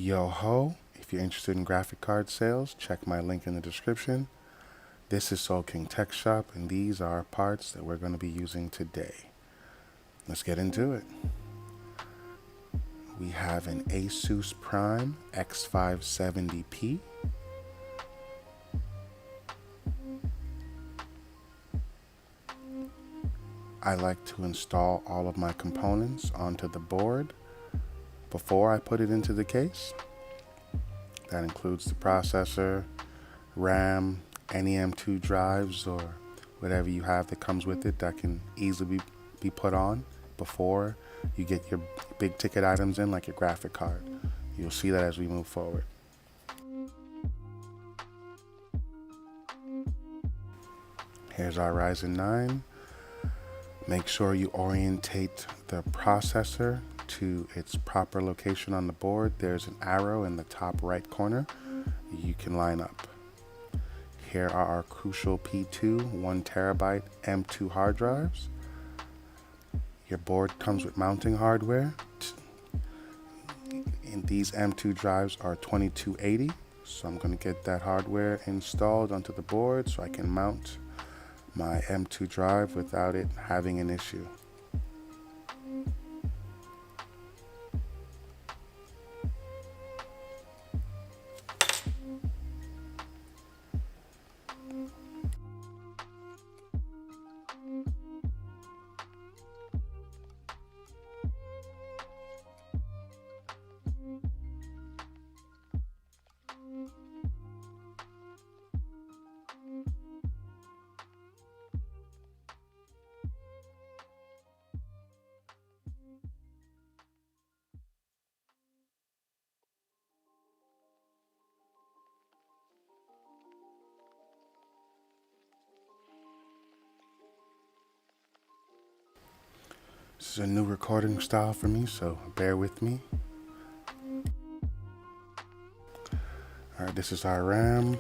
Yo ho, if you're interested in graphic card sales, check my link in the description. This is Soul King Tech Shop, and these are parts that we're going to be using today. Let's get into it. We have an Asus Prime X570p. I like to install all of my components onto the board before I put it into the case. That includes the processor, RAM, any M2 drives, or whatever you have that comes with it that can easily be put on before you get your big ticket items in, like your graphic card. You'll see that as we move forward. Here's our Ryzen 9. Make sure you orientate the processor to its proper location on the board. There's an arrow in the top right corner you can line up. Here are our Crucial P2 1TB M2 hard drives. Your board comes with mounting hardware. And these M2 drives are 2280, so I'm going to get that hardware installed onto the board so I can mount my M2 drive without it having an issue. This is a new recording style for me, so bear with me. Alright, this is our RAM.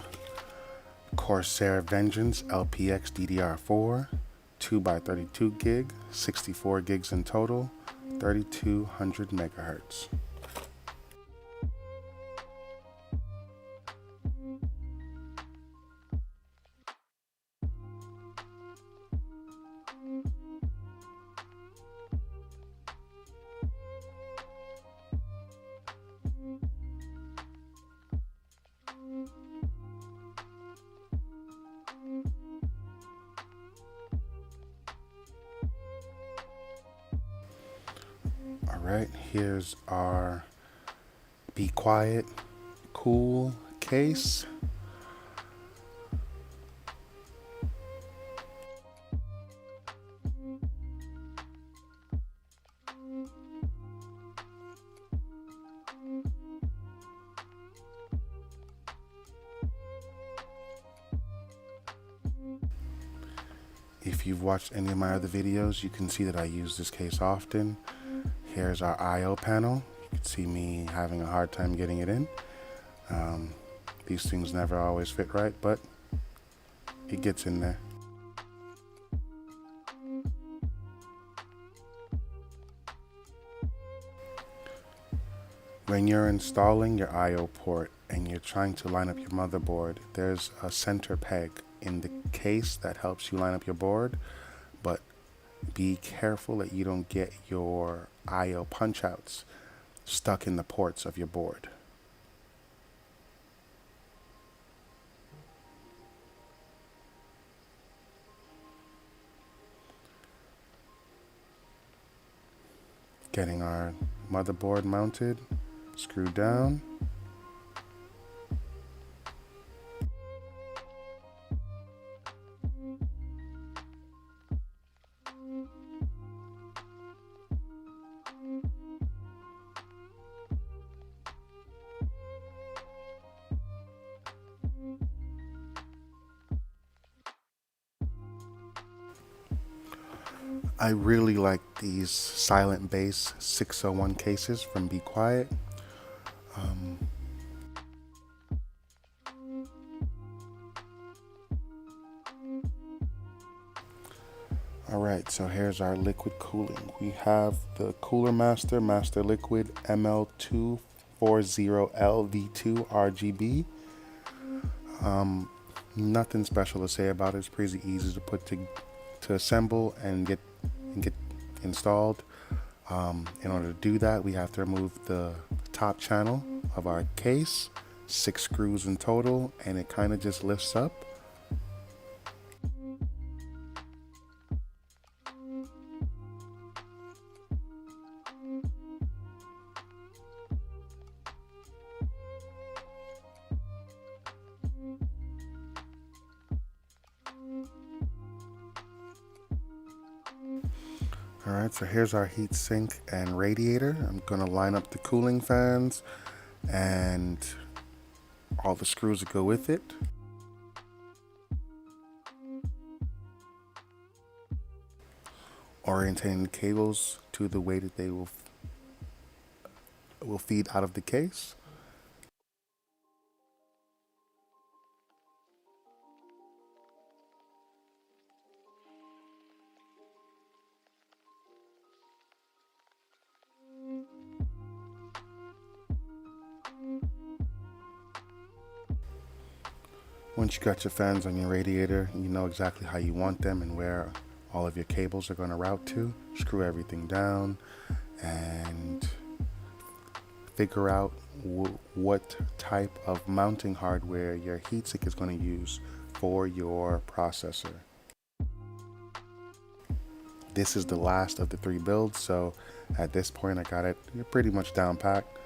Corsair Vengence LPX DDR4, 2x32 gig, 64 gigs in total, 3200 megahertz. Alright, here's our Be Quiet, Cool case. If you've watched any of my other videos, you can see that I use this case often. Here's our I/O panel. You can see me having a hard time getting it in. These things never always fit right, but it gets in there. When you're installing your I/O port and you're trying to line up your motherboard, there's a center peg in the case that helps you line up your board, but be careful that you don't get your I/O punch outs stuck in the ports of your board. Getting our motherboard mounted, screwed down. I really like these Silent Base 601 cases from Be Quiet. Alright, so here's our liquid cooling. We have the Cooler Master MasterLiquid 640LV2 RGB. Nothing special to say about it. It's pretty easy to to assemble and get installed. In order to do that, we have to remove the top channel of our case, 6 screws in total, and it kind of just lifts up. Alright, so here's our heat sink and radiator. I'm going to line up the cooling fans and all the screws that go with it. Orientating the cables to the way that they will feed out of the case. Once you got your fans on your radiator, you know exactly how you want them and where all of your cables are going to route to. Screw everything down and figure out what type of mounting hardware your heatsink is going to use for your processor. This is the last of the 3 builds, so at this point I got it pretty much down packed.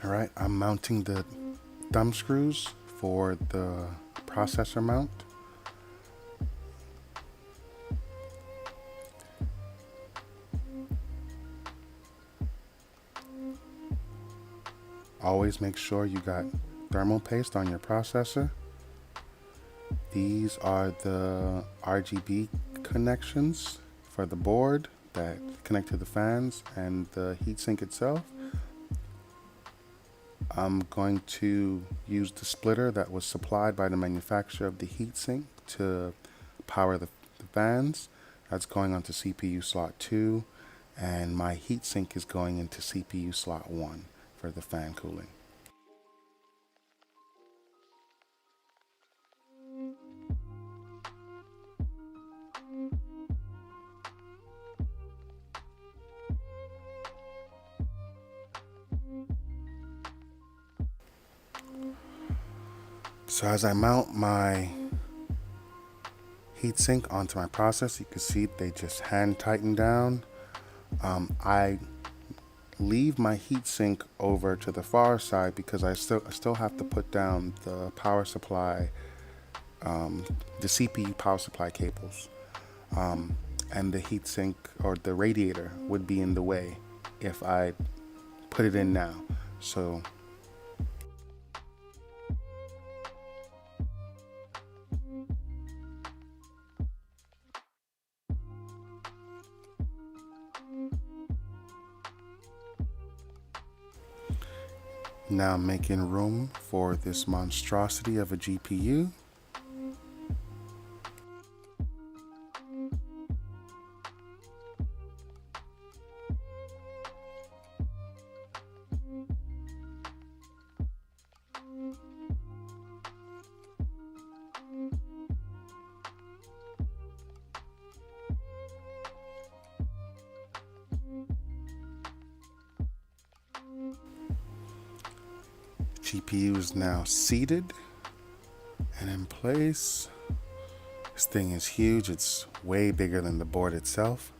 Alright, I'm mounting the thumb screws for the processor mount. Always make sure you got thermal paste on your processor. These are the RGB connections for the board that connect to the fans and the heatsink itself. I'm going to use the splitter that was supplied by the manufacturer of the heatsink to power the fans. That's going onto CPU slot 2, and my heatsink is going into CPU slot 1 for the fan cooling. So as I mount my heatsink onto my processor, you can see they just hand tighten down. I leave my heatsink over to the far side because I still have to put down the power supply, the CPU power supply cables, and the heatsink or the radiator would be in the way if I put it in now. So now making room for this monstrosity of a GPU. GPU is now seated and in place. This thing is huge. It's way bigger than the board itself.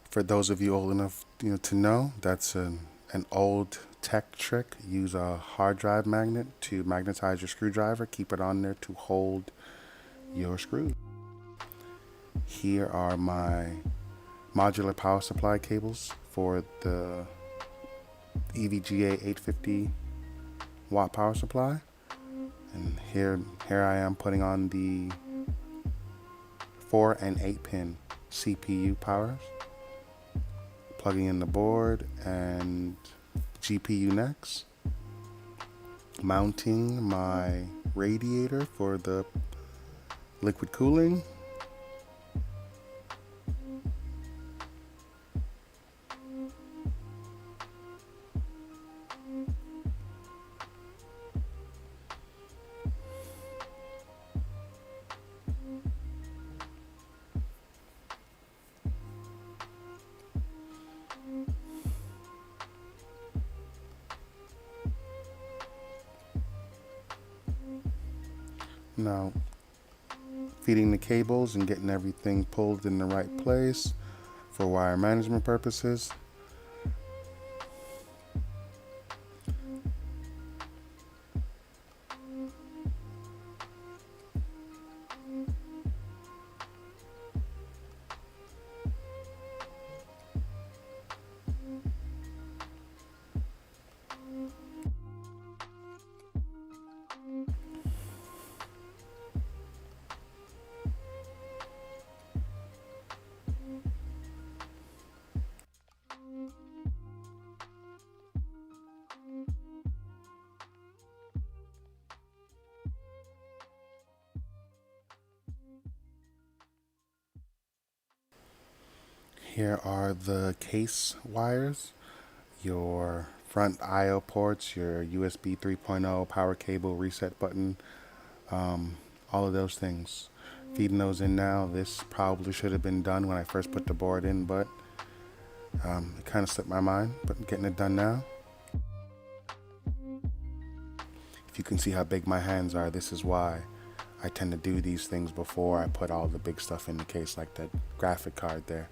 For those of you old enough, to know, that's an old tech trick. Use a hard drive magnet to magnetize your screwdriver. Keep it on there to hold your screw. Here are my modular power supply cables for the EVGA 850 watt power supply. And here I am putting on the 4 and 8 pin CPU powers. Plugging in the board and GPU next. Mounting my radiator for the liquid cooling. Now, feeding the cables and getting everything pulled in the right place for wire management purposes. Here are the case wires, your front I/O ports, your USB 3.0 power cable, reset button, all of those things. Feeding those in now. This probably should have been done when I first put the board in, but it kind of slipped my mind, but getting it done now. If you can see how big my hands are, this is why I tend to do these things before I put all the big stuff in the case, like that graphic card there.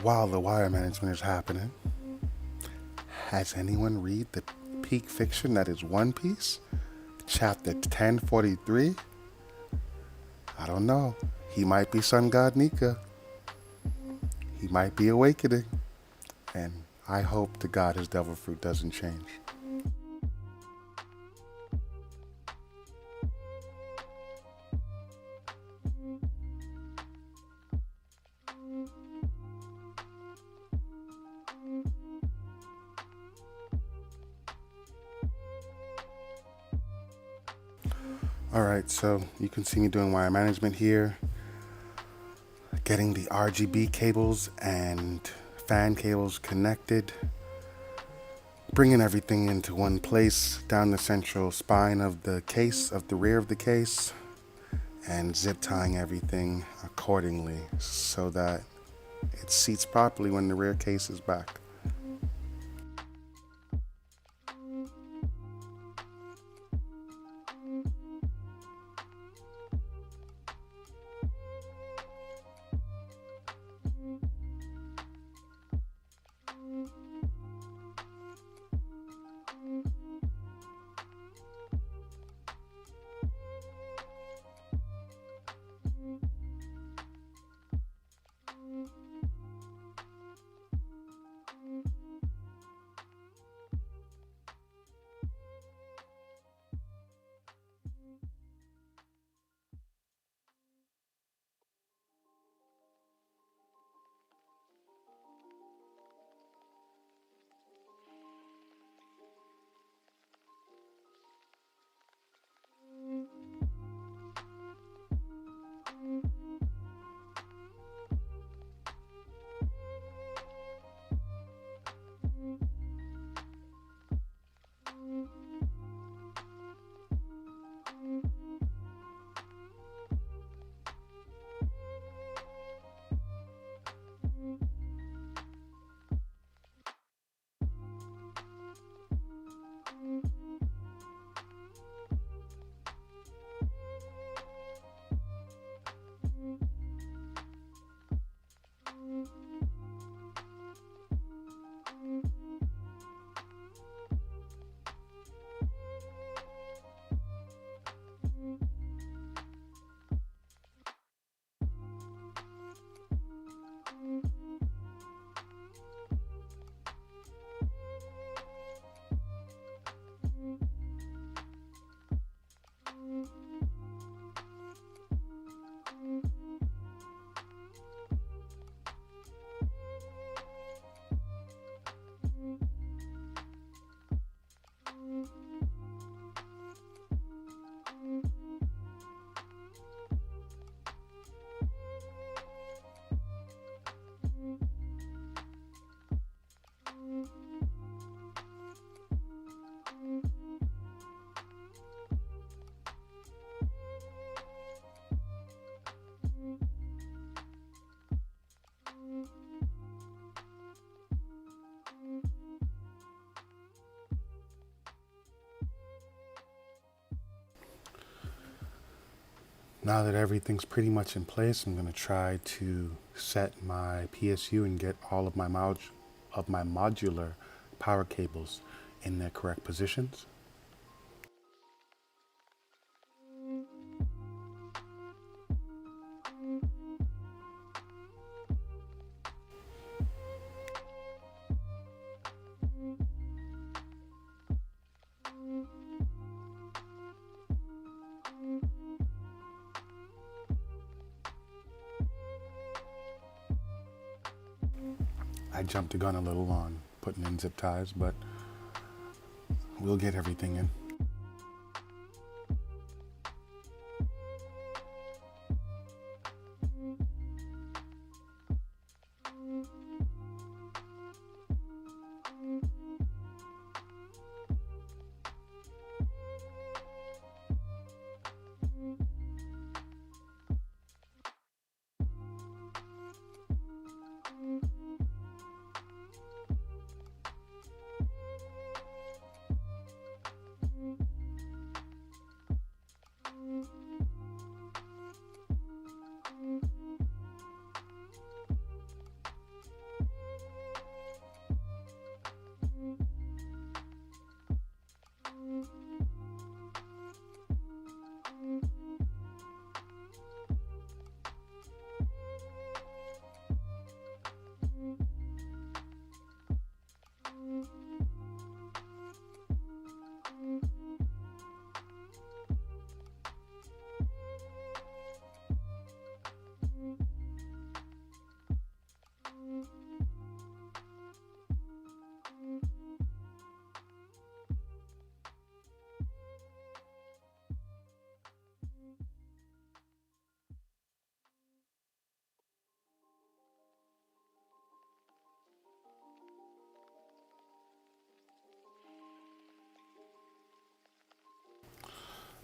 While the wire management is happening, has anyone read the peak fiction that is One Piece? Chapter 1043? I don't know. He might be Sun God Nika. He might be awakening. And I hope to God his devil fruit doesn't change. Alright, so you can see me doing wire management here. getting the RGB cables and fan cables connected, bringing everything into one place down the central spine of the case, of the rear of the case, and zip tying everything accordingly so that it seats properly when the rear case is back. Now that everything's pretty much in place, I'm going to try to set my PSU and get all of my modular power cables in their correct positions. I jumped the gun a little on putting in zip ties, but we'll get everything in.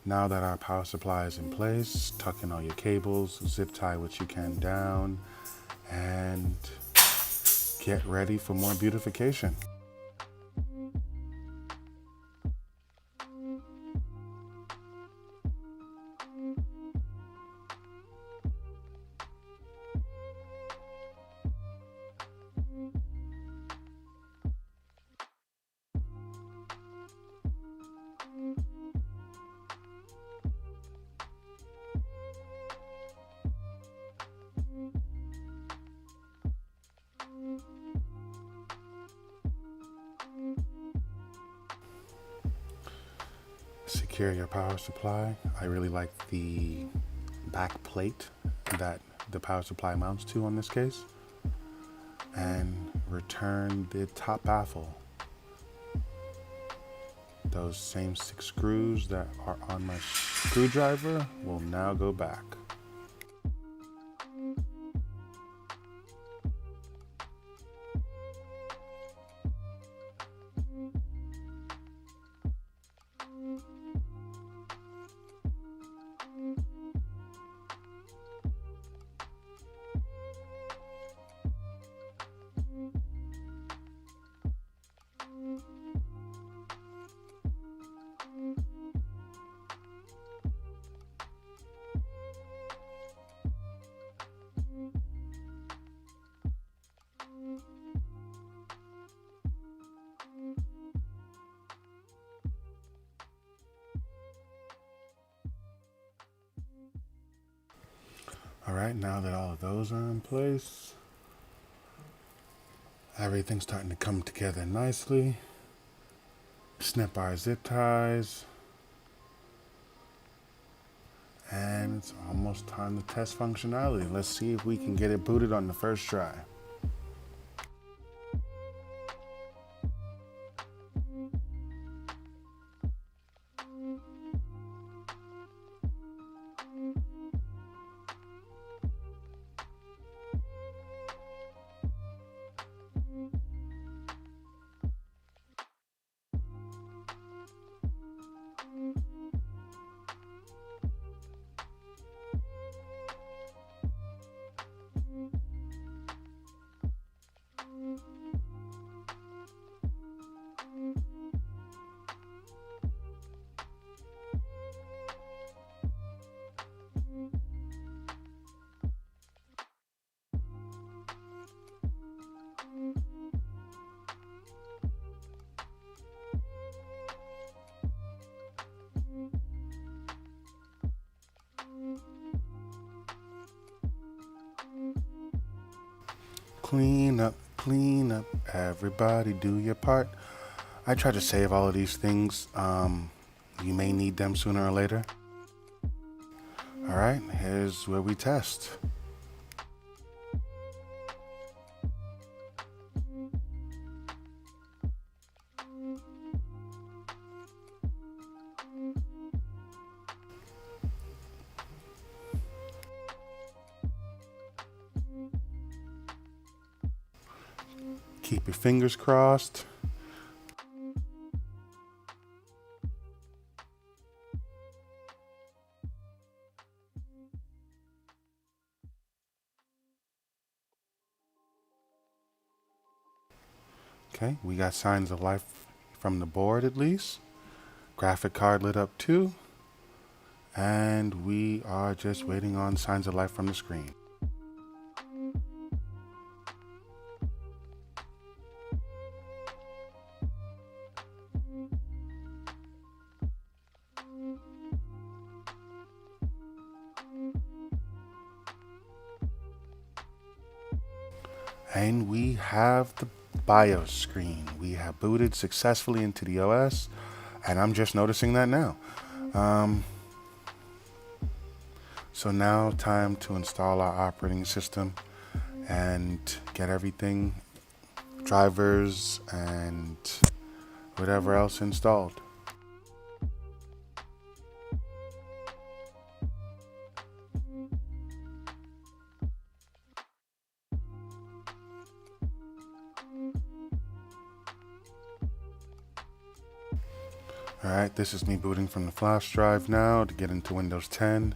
Now that our power supply is in place, tuck in all your cables, zip tie what you can down, and get ready for more beautification. Secure your power supply. I really like the back plate that the power supply mounts to on this case. And return the top baffle. Those same 6 screws that are on my screwdriver will now go back. All right, now that all of those are in place, everything's starting to come together nicely. Snip our zip ties. And it's almost time to test functionality. Let's see if we can get it booted on the first try. Clean up, everybody do your part. I try to save all of these things. You may need them sooner or later. All right, here's where we test. Keep your fingers crossed. Okay, we got signs of life from the board at least. Graphic card lit up too. And we are just waiting on signs of life from the screen. And we have the BIOS screen. We have booted successfully into the OS, and I'm just noticing that now. So now time to install our operating system and get everything, drivers and whatever else installed. Alright, this is me booting from the flash drive now to get into Windows 10.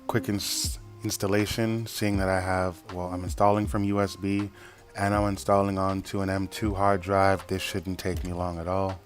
Quick installation, seeing that I'm installing from USB and I'm installing onto an M2 hard drive. This shouldn't take me long at all.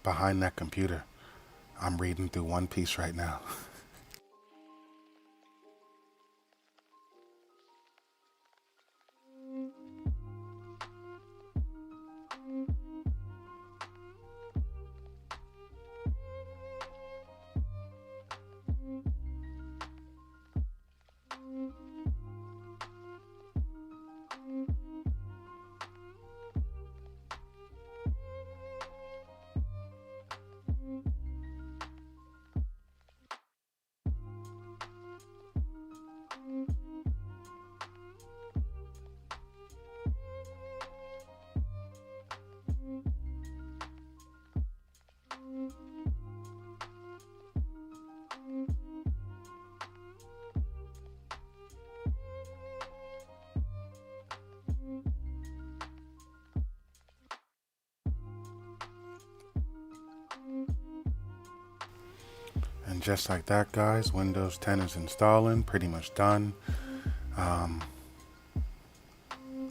Behind that computer, I'm reading through One Piece right now. And just like that, guys, Windows 10 is installing, pretty much done. Time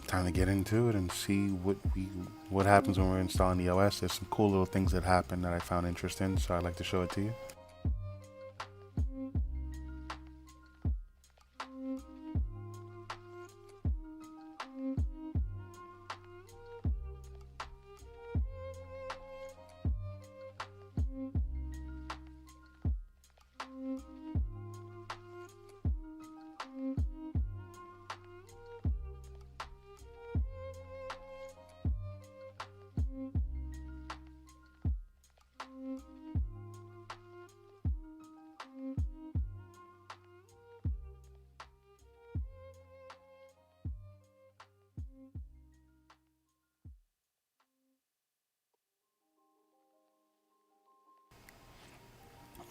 to get into it and see what happens when we're installing the OS. There's some cool little things that happen that I found interesting, so I'd like to show it to you.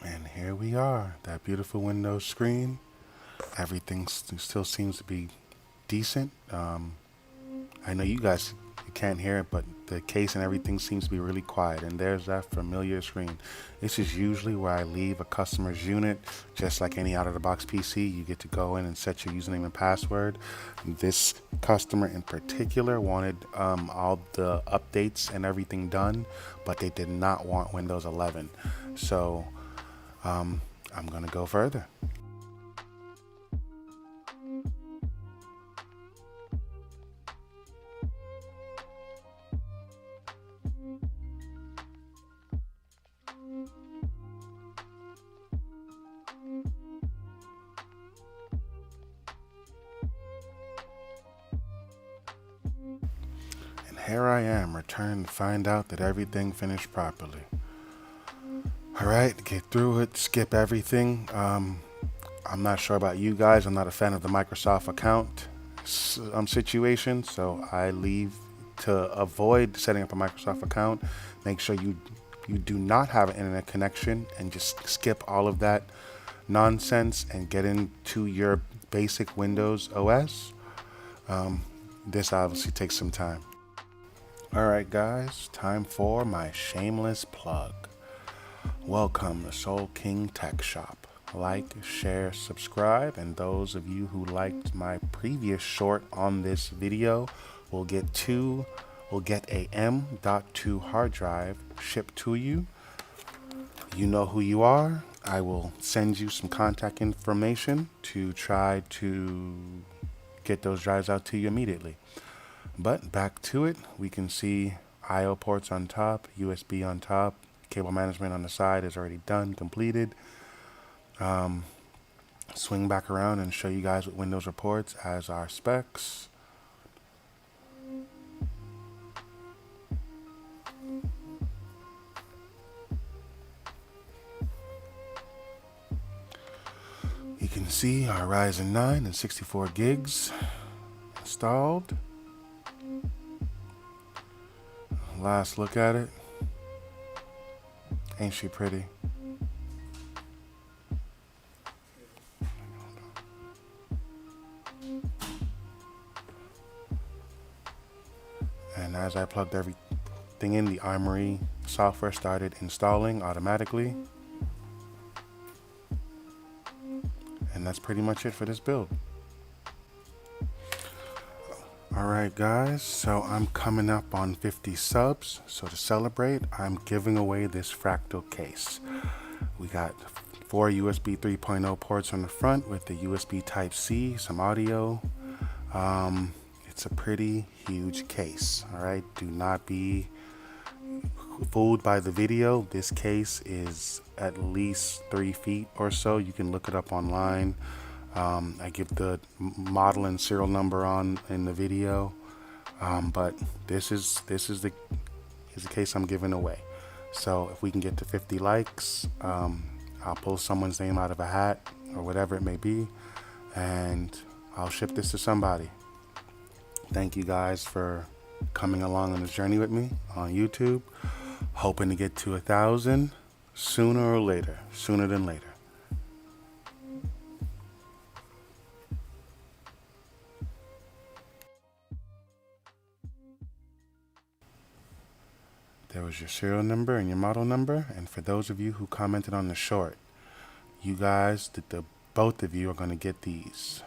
And here we are, that beautiful Windows screen. Everything still seems to be decent. I know you guys can't hear it, but the case and everything seems to be really quiet. And there's that familiar screen. This is usually where I leave a customer's unit, just like any out-of-the-box PC. You get to go in and set your username and password. This customer in particular wanted all the updates and everything done, but they did not want Windows 11. So I'm gonna go further. And here I am, returned to find out that everything finished properly. Alright, get through it, skip everything. I'm not sure about you guys. I'm not a fan of the Microsoft account situation, so I leave to avoid setting up a Microsoft account. Make sure you do not have an internet connection and just skip all of that nonsense and get into your basic Windows OS. This obviously takes some time. Alright guys, time for my shameless plug. Welcome to Soul King Tech Shop. Like, share, subscribe, and those of you who liked my previous short on this video will get a M.2 hard drive shipped to you. You know who you are. I will send you some contact information to try to get those drives out to you immediately. But back to it, we can see I/O ports on top, USB on top, cable management on the side is already done, completed. swing back around and show you guys what Windows reports as our specs. You can see our Ryzen 9 and 64 gigs installed. Last look at it. Ain't she pretty? And as I plugged everything in, the Armory software started installing automatically. And that's pretty much it for this build. Alright guys, so I'm coming up on 50 subs. So to celebrate, I'm giving away this Fractal case. We got 4 USB 3.0 ports on the front with the USB Type-C, some audio. It's a pretty huge case. Alright, do not be fooled by the video. This case is at least 3 feet or so. You can look it up online. I give the model and serial number on in the video, but this is the case I'm giving away. So if we can get to 50 likes, I'll pull someone's name out of a hat or whatever it may be, and I'll ship this to somebody. Thank you guys for coming along on this journey with me on YouTube. Hoping to get to 1,000 sooner or later, sooner than later. There was your serial number and your model number. And for those of you who commented on the short, you guys, both of you are going to get these.